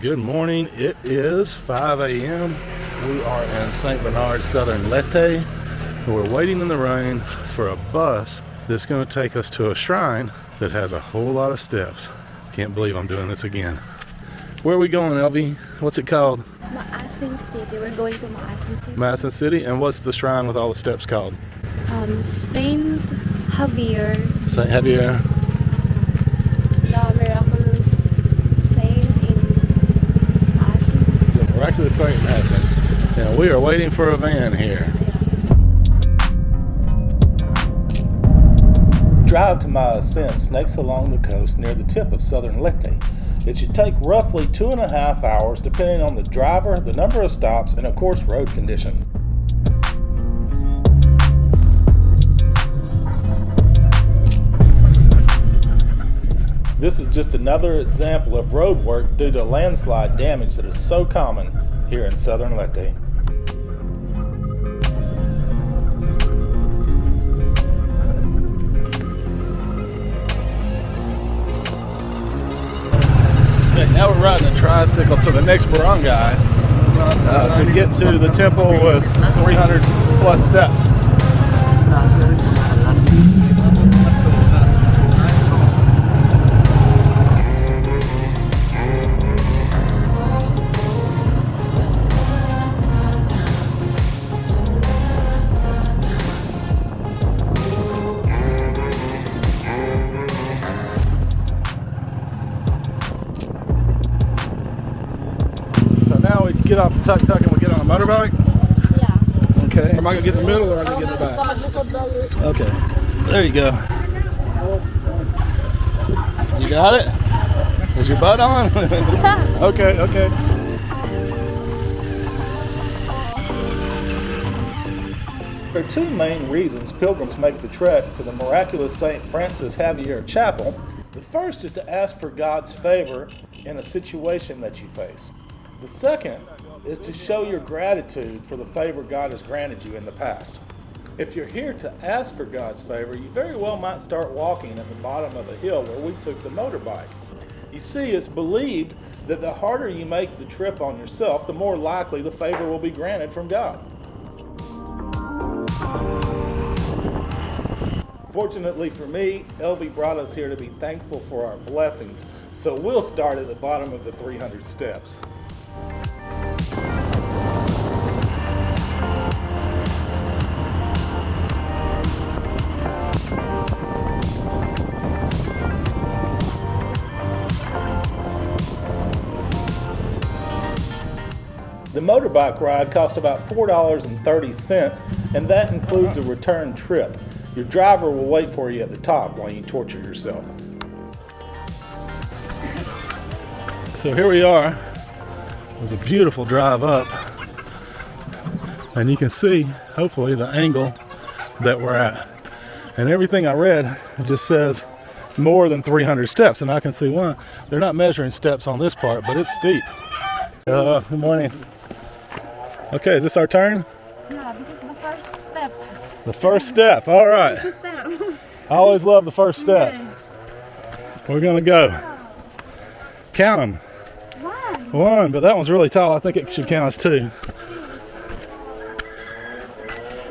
Good morning. It is 5 a.m. We are in St. Bernard, Southern Leyte. We're waiting in the rain for a bus that's going to take us to a shrine that has a whole lot of steps. Can't believe I'm doing this again. Where are we going, Elvie? What's it called? Massin City. We're going to Massin City. Massin City. And what's the shrine with all the steps called? Saint Xavier. Saint Xavier. The miraculous saint in Maasin. The miraculous saint in Maasin. And we are waiting for a van here. Drive to Maasin snakes along the coast near the tip of Southern Leyte. It should take roughly 2.5 hours depending on the driver, the number of stops, and of course road conditions. This is just another example of road work due to landslide damage that is so common here in Southern Leyte. Okay, now we're riding a tricycle to the next barangay to get to the temple with 300 plus steps. Now we get off the tuk-tuk and we get on a motorbike? Yeah. Okay. Am I going to get in the middle or am I going to get in the back? Okay. There you go. You got it? Is your butt on? Yeah. Okay. There are two main reasons pilgrims make the trek to the miraculous St. Francis Xavier Chapel. The first is to ask for God's favor in a situation that you face. The second is to show your gratitude for the favor God has granted you in the past. If you're here to ask for God's favor, you very well might start walking at the bottom of the hill where we took the motorbike. You see, it's believed that the harder you make the trip on yourself, the more likely the favor will be granted from God. Fortunately for me, Elvie brought us here to be thankful for our blessings, so we'll start at the bottom of the 300 steps. The motorbike ride cost about $4.30, and that includes a return trip. Your driver will wait for you at the top while you torture yourself. So here we are. It was a beautiful drive up, and you can see, hopefully, the angle that we're at. And everything I read, it just says more than 300 steps, and I can see one. They're not measuring steps on this part, but it's steep. Good morning. Okay, is this our turn? Yeah, this is the first step. The first step, all right. First step. I always love the first step. Okay. We're gonna go. Count them. One, but that one's really tall. I think it should count as two.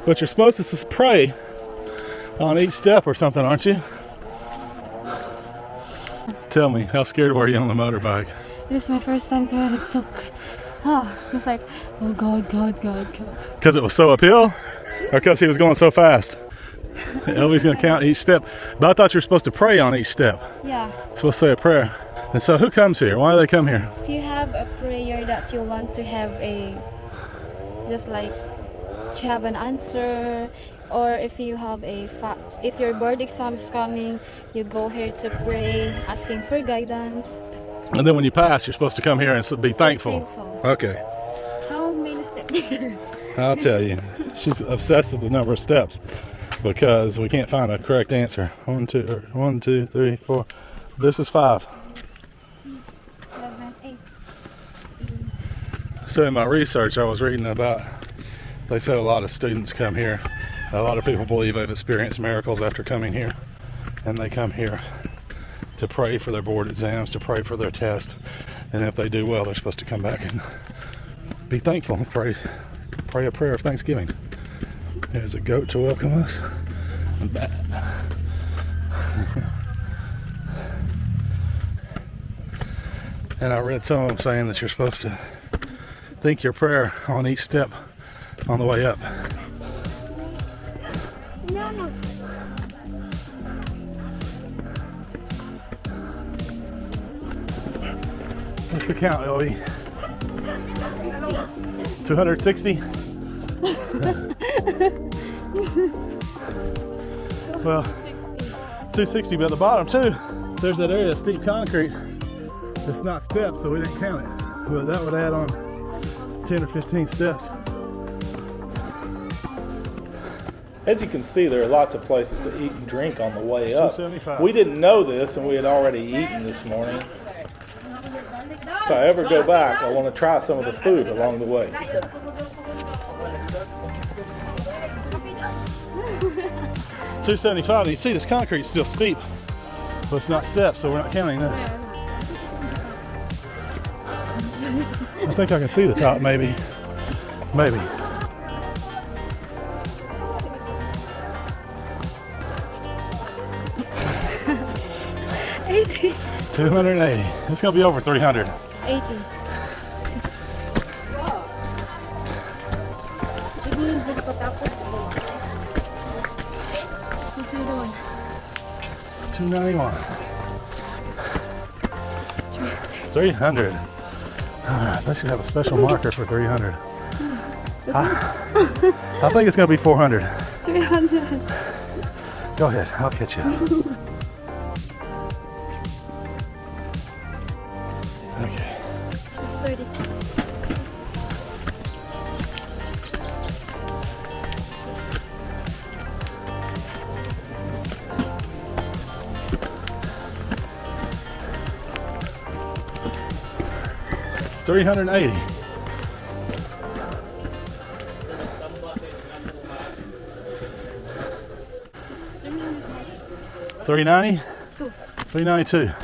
But you're supposed to pray on each step or something, aren't you? Tell me, how scared were you on the motorbike? This is my first time to ride it, so it's like, oh God. Because it was so uphill? Or because he was going so fast? Elvie's going to count each step. But I thought you were supposed to pray on each step. Yeah. Supposed to say a prayer. And so who comes here? Why do they come here? If you have a prayer that you want to have just like to have an answer, or if you have if your board exam is coming, you go here to pray, asking for guidance. And then when you pass, you're supposed to come here and be thankful. Thankful. Okay. How many steps? I'll tell you. She's obsessed with the number of steps because we can't find a correct answer. 1, 2, 3, 4. This is 5. 7, 8. So in my research, I was reading about, they said a lot of students come here. A lot of people believe they've experienced miracles after coming here. And they come here to pray for their board exams, to pray for their test. And if they do well, they're supposed to come back and be thankful and pray a prayer of thanksgiving. There's a goat to welcome us. And bat. And I read some of them saying that you're supposed to think your prayer on each step on the way up. What's the count, Elvie? 260? Well, 260, but at the bottom too, there's that area of steep concrete. It's not steps, so we didn't count it. But that would add on 10 or 15 steps. As you can see, there are lots of places to eat and drink on the way up. 275. We didn't know this, and we had already eaten this morning. If I ever go back, I want to try some of the food along the way. $275. You see, this concrete's still steep, but it's not steps, so we're not counting this. I think I can see the top, maybe. Maybe. $80. 280. It's gonna be over 300. $80. $291. 300. They should have a special marker for 300. I think it's gonna be 400. 300. Go ahead, I'll catch you. Okay. It's 30. $380. $390? $392.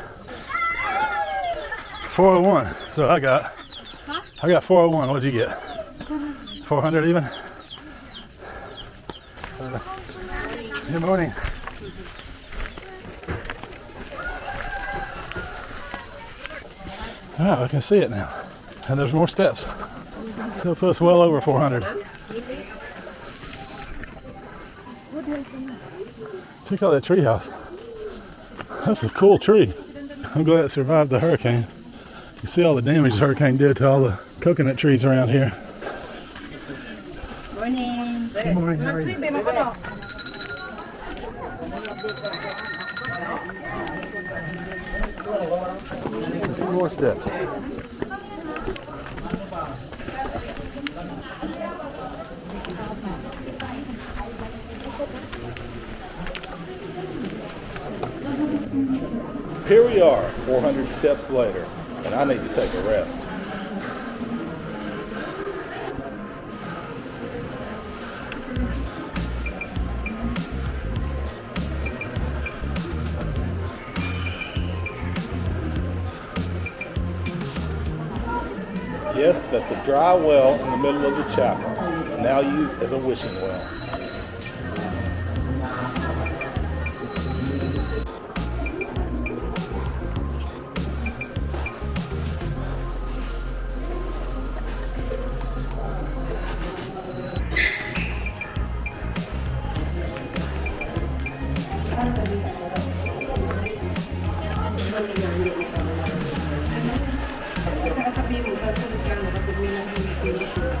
401. So I got 401. What'd you get? 400 even? Good morning. Oh, I can see it now. And there's more steps. So it puts us well over 400. Check out that tree house. That's a cool tree. I'm glad it survived the hurricane. You see all the damage the hurricane did to all the coconut trees around here. Morning. Good morning, how are you? A few more steps. Here we are, 400 steps later, and I need to take a rest. Yes, that's a dry well in the middle of the chapel. It's now used as a wishing well.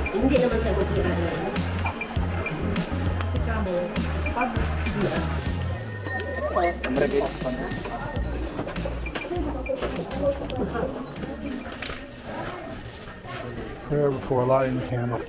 Hindi naman sagot si ano. Si Cabo. Prayer before lighting the candle.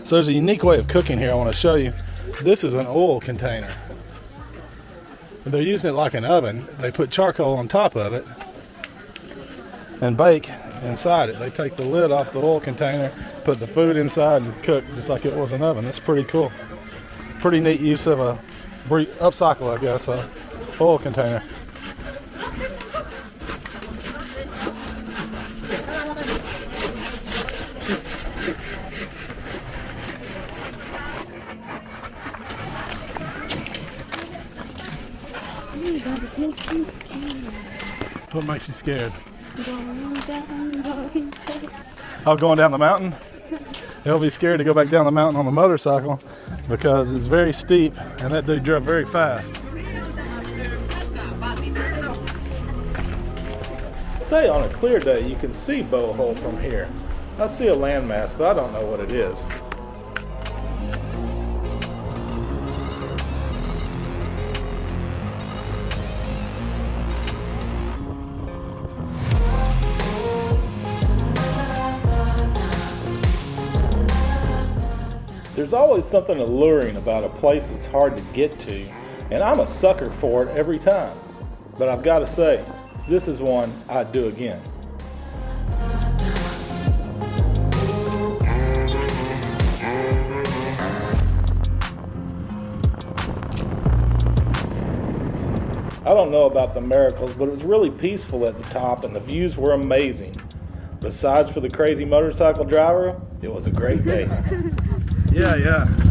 So So there's a unique way of cooking here I want to show you. This is an oil container. They're using it like an oven. They put charcoal on top of it and bake inside it. They take the lid off the oil container, put the food inside, and cook just like it was an oven. That's pretty cool. Pretty neat use of a upcycle, I guess, a oil container. What makes you scared? Going down the mountain? He'll be scared to go back down the mountain on the motorcycle because it's very steep and that dude drove very fast. Say on a clear day you can see Bohol from here. I see a landmass, but I don't know what it is. There's always something alluring about a place that's hard to get to, and I'm a sucker for it every time. But I've got to say, this is one I'd do again. I don't know about the miracles, but it was really peaceful at the top and the views were amazing. Besides for the crazy motorcycle driver, it was a great day. Yeah.